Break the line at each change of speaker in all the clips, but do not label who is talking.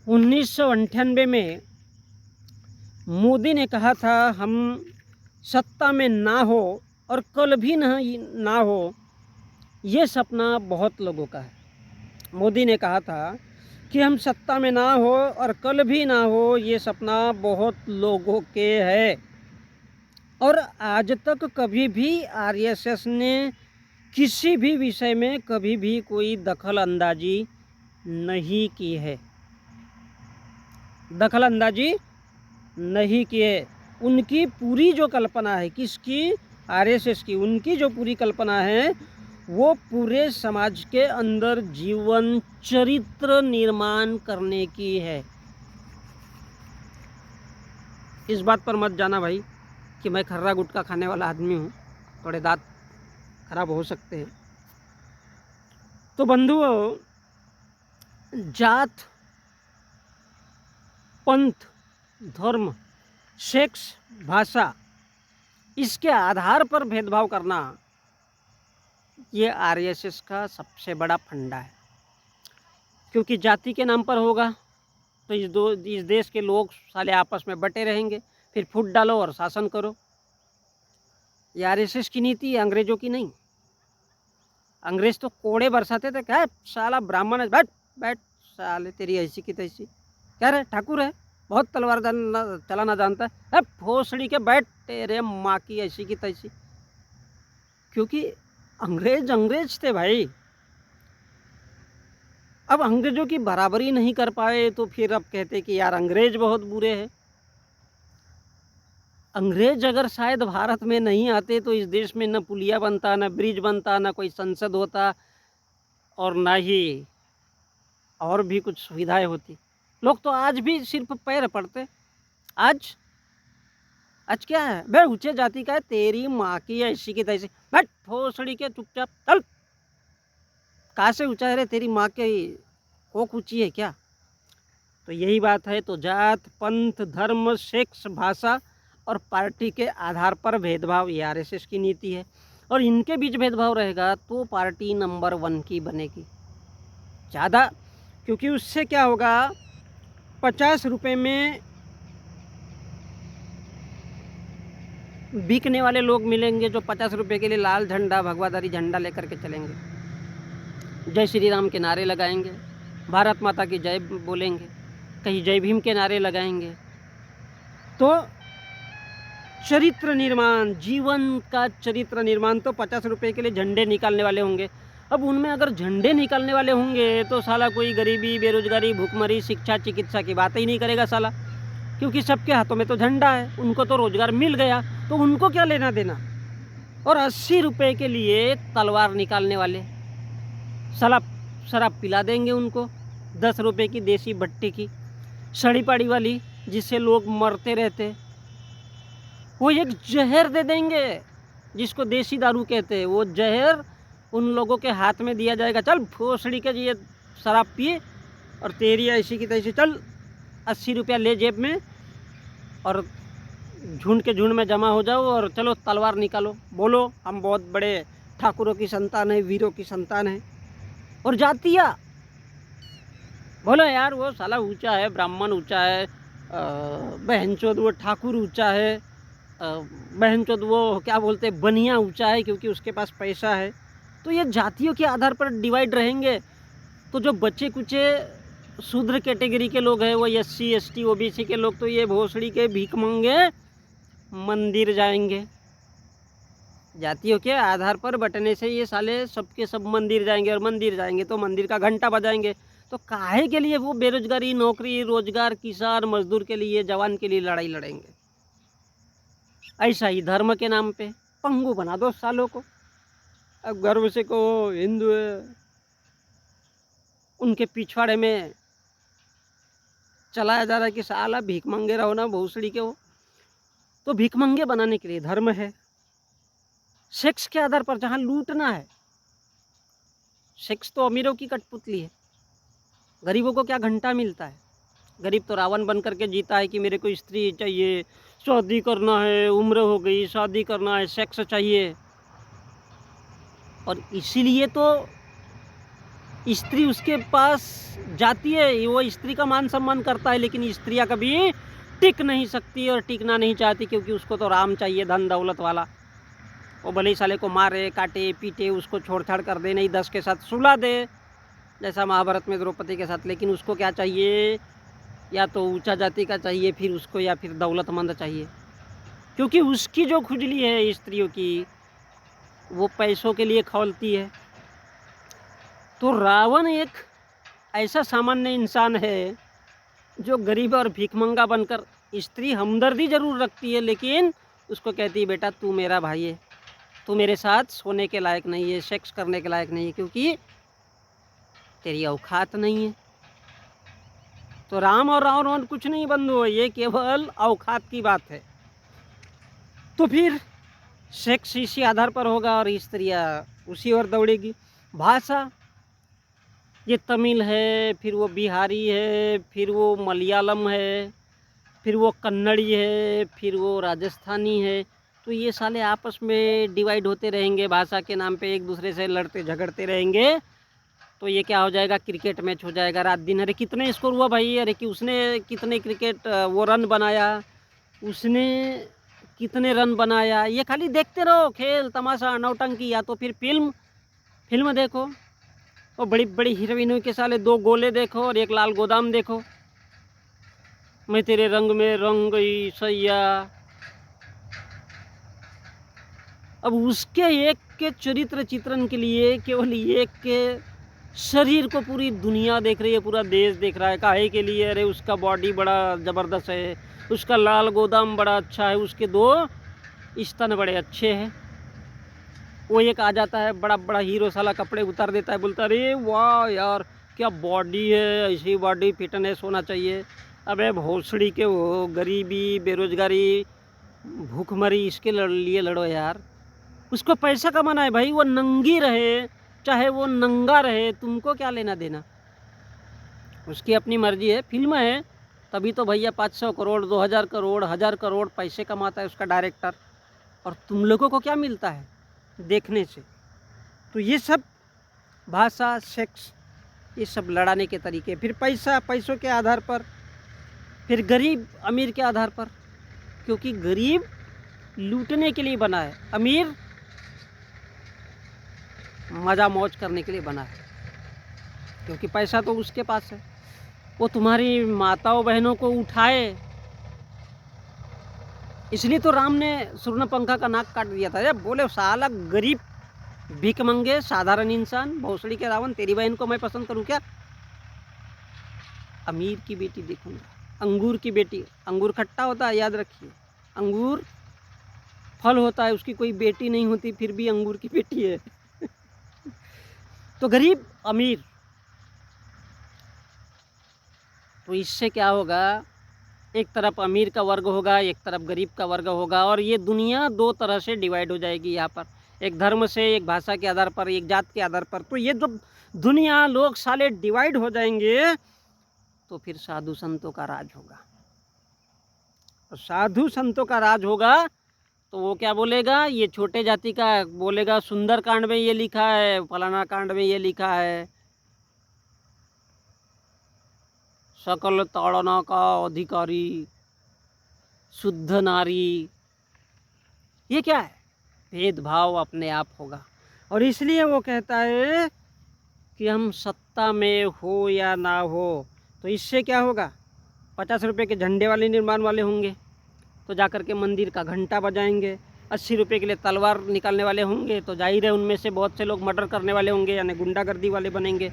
1998 में मोदी ने कहा था हम सत्ता में ना हो और कल भी ना हो, ये सपना बहुत लोगों का है। मोदी ने कहा था कि हम सत्ता में ना हो और कल भी ना हो, ये सपना बहुत लोगों के है। और आज तक कभी भी आरएसएस ने किसी भी विषय में कभी भी कोई दखल अंदाजी नहीं की है, दखल अंदाजी नहीं की है। उनकी पूरी जो कल्पना है, किसकी? आरएसएस की। उनकी जो पूरी कल्पना है वो पूरे समाज के अंदर जीवन चरित्र निर्माण करने की है। इस बात पर मत जाना भाई कि मैं खर्रा गुटखा खाने वाला आदमी हूँ, थोड़े दांत खराब हो सकते हैं। तो बंधुओं, जात, पंथ, धर्म, सेक्स, भाषा, इसके आधार पर भेदभाव करना ये आरएसएस का सबसे बड़ा फंडा है। क्योंकि जाति के नाम पर होगा तो इस देश के लोग साले आपस में बटे रहेंगे, फिर फूट डालो और शासन करो। ये आरएसएस की नीति है, अंग्रेजों की नहीं। अंग्रेज तो कोड़े बरसाते थे, क्या साला ब्राह्मण है, बैठ बैठ साले तेरी ऐसी की तैसी, क्या रे ठाकुर है, बहुत तलवार चलाना जानता है, भोसड़ी के बैठ तेरे माँ की ऐसी की तैसी। क्योंकि अंग्रेज थे भाई। अब अंग्रेजों की बराबरी नहीं कर पाए तो फिर अब कहते कि यार अंग्रेज बहुत बुरे हैं। अंग्रेज अगर शायद भारत में नहीं आते तो इस देश में न पुलिया बनता, न ब्रिज बनता, न कोई संसद होता, और ना ही और भी कुछ सुविधाएं होती। लोग तो आज भी सिर्फ पैर पड़ते। आज क्या है बे, ऊंचे जाति का है, तेरी माँ की ऐसी की तैसी, बैठ भोसड़ी के चुपचाप चल। कहाँ से ऊंचा है रे, तेरी माँ की कोख ऊंची है क्या? तो यही बात है। तो जात, पंथ, धर्म, सेक्स, भाषा और पार्टी के आधार पर भेदभाव ये आरएसएस की नीति है। और इनके बीच भेदभाव रहेगा तो पार्टी नंबर 1 की बनेगी ज़्यादा। क्योंकि उससे क्या होगा, 50 रुपये में बिकने वाले लोग मिलेंगे जो 50 रुपये के लिए लाल झंडा, भगवाधारी झंडा लेकर के चलेंगे, जय श्री राम के नारे लगाएंगे, भारत माता की जय बोलेंगे, कहीं जय भीम के नारे लगाएंगे। तो चरित्र निर्माण, जीवन का चरित्र निर्माण, तो 50 रुपये के लिए झंडे निकालने वाले होंगे। अब उनमें अगर झंडे निकालने वाले होंगे तो साला कोई गरीबी, बेरोजगारी, भूखमरी, शिक्षा, चिकित्सा की बात ही नहीं करेगा साला। क्योंकि सबके हाथों में तो झंडा है, उनको तो रोजगार मिल गया, तो उनको क्या लेना देना। और 80 रुपये के लिए तलवार निकालने वाले साला शराब पिला देंगे उनको, 10 रुपये की देसी भट्टी की सड़ी पाड़ी वाली जिससे लोग मरते रहते, वो एक जहर दे देंगे जिसको देसी दारू कहते हैं। वो जहर उन लोगों के हाथ में दिया जाएगा, चल भोसड़ी के ये शराब पिए और तेरी ऐसी की तैसी, चल 80 रुपया ले जेब में और झुंड के झुंड में जमा हो जाओ और चलो तलवार निकालो, बोलो हम बहुत बड़े ठाकुरों की संतान है, वीरों की संतान है। और जातिया बोलो यार वो साला ऊंचा है, ब्राह्मण ऊंचा है, बहनचोद वो ठाकुर ऊंचा है, बहनचोद वो क्या बोलते हैं बनिया ऊंचा है क्योंकि उसके पास पैसा है। तो ये जातियों के आधार पर डिवाइड रहेंगे। तो जो बच्चे कुचे शूद्र कैटेगरी के लोग हैं, वो SC ST OBC के लोग, तो ये भोसड़ी के भीख मंगे मंदिर जाएंगे। जातियों के आधार पर बटने से ये साले सबके सब मंदिर जाएंगे, और मंदिर जाएंगे तो मंदिर का घंटा बजाएंगे। तो काहे के लिए वो बेरोजगारी, नौकरी, रोजगार, किसान, मजदूर के लिए, जवान के लिए लड़ाई लड़ेंगे? ऐसा ही धर्म के नाम पे पंगु बना दो सालों को। अब गर्व से कहो हिंदू है, उनके पिछवाड़े में चलाया जा रहा है कि साला भीख मंगे रहो ना भोसड़ी के हो। तो भीख मंगे बनाने के लिए धर्म है। सेक्स के आधार पर जहाँ लूटना है, सेक्स तो अमीरों की कठपुतली है, गरीबों को क्या घंटा मिलता है। गरीब तो रावण बन करके जीता है कि मेरे को स्त्री चाहिए, शादी करना है, उम्र हो गई, शादी करना है, सेक्स चाहिए। और इसीलिए तो स्त्री उसके पास जाती है, वो स्त्री का मान सम्मान करता है, लेकिन स्त्रियाँ कभी टिक नहीं सकती और टिकना नहीं चाहती, क्योंकि उसको तो राम चाहिए, धन दौलत वाला। वो भले ही साले को मारे काटे पीटे, उसको छोड़ छाड़ कर दे, नहीं 10 के साथ सुला दे, जैसा महाभारत में द्रौपदी के साथ, लेकिन उसको क्या चाहिए, या तो ऊंचा जाति का चाहिए फिर उसको, या फिर दौलतमंद चाहिए, क्योंकि उसकी जो खुजली है स्त्रियों की, वो पैसों के लिए खौलती है। तो रावण एक ऐसा सामान्य इंसान है जो गरीब और भिखमंगा बनकर, स्त्री हमदर्दी जरूर रखती है, लेकिन उसको कहती है बेटा तू मेरा भाई है, तू मेरे साथ सोने के लायक नहीं है, सेक्स करने के लायक नहीं है, क्योंकि तेरी औकात नहीं है। तो राम और रावण कुछ नहीं बंधु, ये केवल औकात की बात है। तो फिर सेक्स इसी आधार पर होगा और स्त्रियाँ उसी ओर दौड़ेगी। भाषा, ये तमिल है, फिर वो बिहारी है, फिर वो मलयालम है, फिर वो कन्नड़ी है, फिर वो राजस्थानी है। तो ये साले आपस में डिवाइड होते रहेंगे, भाषा के नाम पे एक दूसरे से लड़ते झगड़ते रहेंगे। तो ये क्या हो जाएगा, क्रिकेट मैच हो जाएगा रात दिन। अरे कितने स्कोर हुआ भाई, अरे कि उसने कितने क्रिकेट वो रन बनाया, उसने कितने रन बनाया, ये खाली देखते रहो खेल तमाशा नौटंकी। या तो फिर फिल्म देखो, और बड़ी बड़ी हीरोइनों के साले 2 गोले देखो और 1 लाल गोदाम देखो, मैं तेरे रंग में रंग गई सैया। अब उसके एक के चरित्र चित्रण के लिए केवल एक के शरीर को पूरी दुनिया देख रही है, पूरा देश देख रहा है। काहे के लिए, अरे उसका बॉडी बड़ा ज़बरदस्त है, उसका लाल गोदाम बड़ा अच्छा है, उसके 2 स्तन बड़े अच्छे हैं। वो एक आ जाता है बड़ा बड़ा हीरो साला, कपड़े उतार देता है, बोलता अरे वाह यार क्या बॉडी है, ऐसी बॉडी फिटनेस होना चाहिए। अबे भोसड़ी के वो गरीबी बेरोजगारी भूखमरी इसके लिए लड़ो यार। उसको पैसा कमाना है भाई, वो नंगी रहे चाहे वो नंगा रहे, तुमको क्या लेना देना, उसकी अपनी मर्जी है। फिल्म है तभी तो भैया 500 करोड़ 2000 करोड़ 1000 करोड़ पैसे कमाता है उसका डायरेक्टर, और तुम लोगों को क्या मिलता है देखने से। तो ये सब भाषा, सेक्स, ये सब लड़ाने के तरीके। फिर पैसों के आधार पर, फिर गरीब अमीर के आधार पर, क्योंकि गरीब लूटने के लिए बना है, अमीर मज़ा मौज करने के लिए बना है, क्योंकि पैसा तो उसके पास है। वो तुम्हारी माताओं बहनों को उठाए, इसलिए तो राम ने सूर्यपंखा का नाक काट दिया था। जब बोले साला गरीब भीख मंगे साधारण इंसान, भोसड़ी के रावण, तेरी बहन को मैं पसंद करूं क्या, अमीर की बेटी देखूंगा। अंगूर की बेटी, अंगूर खट्टा होता है याद रखिए, अंगूर फल होता है, उसकी कोई बेटी नहीं होती, फिर भी अंगूर की बेटी है। तो गरीब अमीर, तो इससे क्या होगा, एक तरफ अमीर का वर्ग होगा, एक तरफ गरीब का वर्ग होगा, और ये दुनिया 2 तरह से डिवाइड हो जाएगी यहाँ पर, एक धर्म से, एक भाषा के आधार पर, एक जात के आधार पर। तो ये जब दुनिया लोग साले डिवाइड हो जाएंगे तो फिर साधु संतों का राज होगा। और साधु संतों का राज होगा तो वो क्या बोलेगा, ये छोटे जाति का बोलेगा सुंदर कांड में ये लिखा है, फलाना कांड में ये लिखा है, सकल ताड़ना का अधिकारी शुद्ध नारी, ये क्या है, भेदभाव अपने आप होगा। और इसलिए वो कहता है कि हम सत्ता में हो या ना हो, तो इससे क्या होगा, 50 रुपये के झंडे वाले निर्माण वाले होंगे तो जाकर के मंदिर का घंटा बजाएंगे, 80 रुपये के लिए तलवार निकालने वाले होंगे तो जाहिर है उनमें से बहुत से लोग मर्डर करने वाले होंगे, यानी गुंडागर्दी वाले बनेंगे।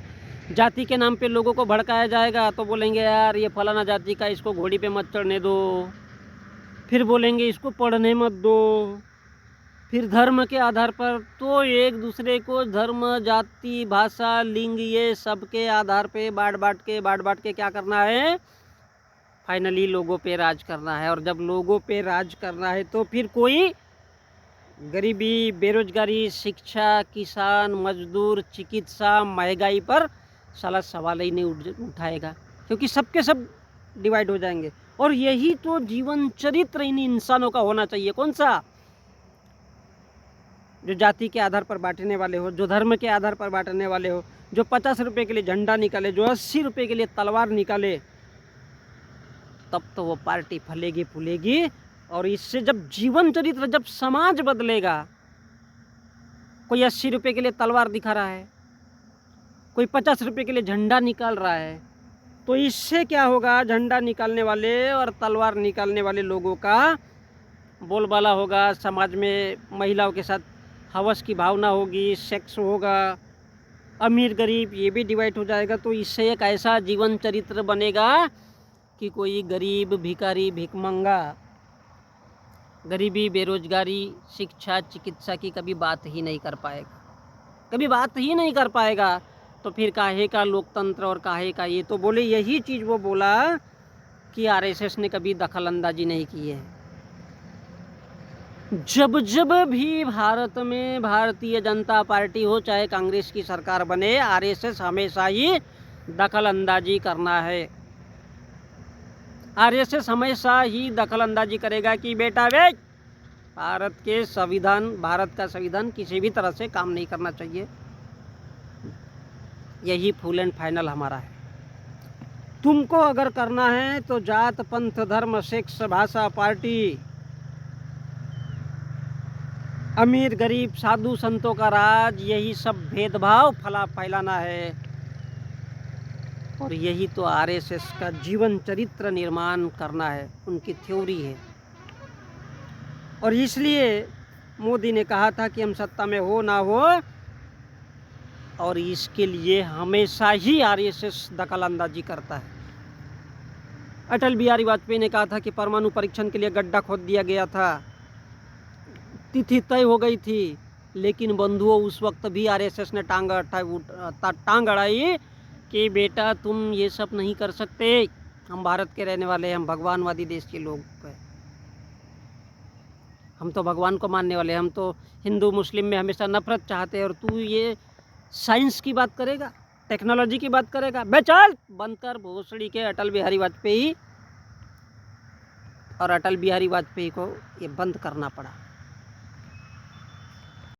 जाति के नाम पे लोगों को भड़काया जाएगा तो बोलेंगे यार ये फलाना जाति का, इसको घोड़ी पे मत चढ़ने दो, फिर बोलेंगे इसको पढ़ने मत दो। फिर धर्म के आधार पर तो एक दूसरे को धर्म, जाति, भाषा, लिंग, ये सब के आधार पे बांट बांट के क्या करना है, फाइनली लोगों पे राज करना है। और जब लोगों पे राज करना है तो फिर कोई गरीबी, बेरोजगारी, शिक्षा, किसान, मजदूर, चिकित्सा, महंगाई पर साला सवाल ही नहीं उठाएगा, क्योंकि सबके सब डिवाइड हो जाएंगे। और यही तो जीवन चरित्र इन इंसानों का होना चाहिए। कौन सा, जो जाति के आधार पर बांटने वाले हो, जो धर्म के आधार पर बांटने वाले हो, जो 50 रुपये के लिए झंडा निकाले, जो 80 रुपये के लिए तलवार निकाले, तब तो वो पार्टी फलेगी फूलेगी। और इससे जब जीवन चरित्र, जब समाज बदलेगा, कोई 80 रुपये के लिए तलवार दिखा रहा है, कोई 50 रुपये के लिए झंडा निकाल रहा है, तो इससे क्या होगा, झंडा निकालने वाले और तलवार निकालने वाले लोगों का बोलबाला होगा, समाज में महिलाओं के साथ हवस की भावना होगी, सेक्स होगा, अमीर गरीब ये भी डिवाइड हो जाएगा। तो इससे एक ऐसा जीवन चरित्र बनेगा कि कोई गरीब, भिखारी, भिखमंगा, गरीबी, बेरोजगारी, शिक्षा, चिकित्सा की कभी बात ही नहीं कर पाएगा, कभी बात ही नहीं कर पाएगा। तो फिर काहे का लोकतंत्र और काहे का ये। तो बोले यही चीज़ वो बोला कि आरएसएस ने कभी दखलंदाजी नहीं की है। जब जब भी भारत में भारतीय जनता पार्टी हो, चाहे कांग्रेस की सरकार बने, आरएसएस हमेशा ही दखलंदाजी करना है। आरएसएस हमेशा ही दखलंदाजी करेगा कि बेटा वे भारत का संविधान किसी भी तरह से काम नहीं करना चाहिए। यही फुल एंड फाइनल हमारा है। तुमको अगर करना है तो जात, पंथ, धर्म, सेक्स, भाषा, पार्टी, अमीर गरीब, साधु संतों का राज, यही सब भेदभाव फैलाना है। और यही तो आरएसएस का जीवन चरित्र निर्माण करना है, उनकी थ्योरी है। और इसलिए मोदी ने कहा था कि हम सत्ता में हो ना हो, और इसके लिए हमेशा ही आरएसएस दखलंदाजी करता है। अटल बिहारी वाजपेयी ने कहा था कि परमाणु परीक्षण के लिए गड्ढा खोद दिया गया था, तिथि तय हो गई थी, लेकिन बंधुओं उस वक्त भी आरएसएस ने टांग अड़ाई कि बेटा तुम ये सब नहीं कर सकते, हम भारत के रहने वाले हैं, हम भगवानवादी देश के लोग हैं, हम तो भगवान को मानने वाले हैं, हम तो हिंदू मुस्लिम में हमेशा नफरत चाहते हैं, और तू ये साइंस की बात करेगा, टेक्नोलॉजी की बात करेगा, बेचल बंद कर भोसड़ी के अटल बिहारी वाजपेयी। और अटल बिहारी वाजपेयी को ये बंद करना पड़ा।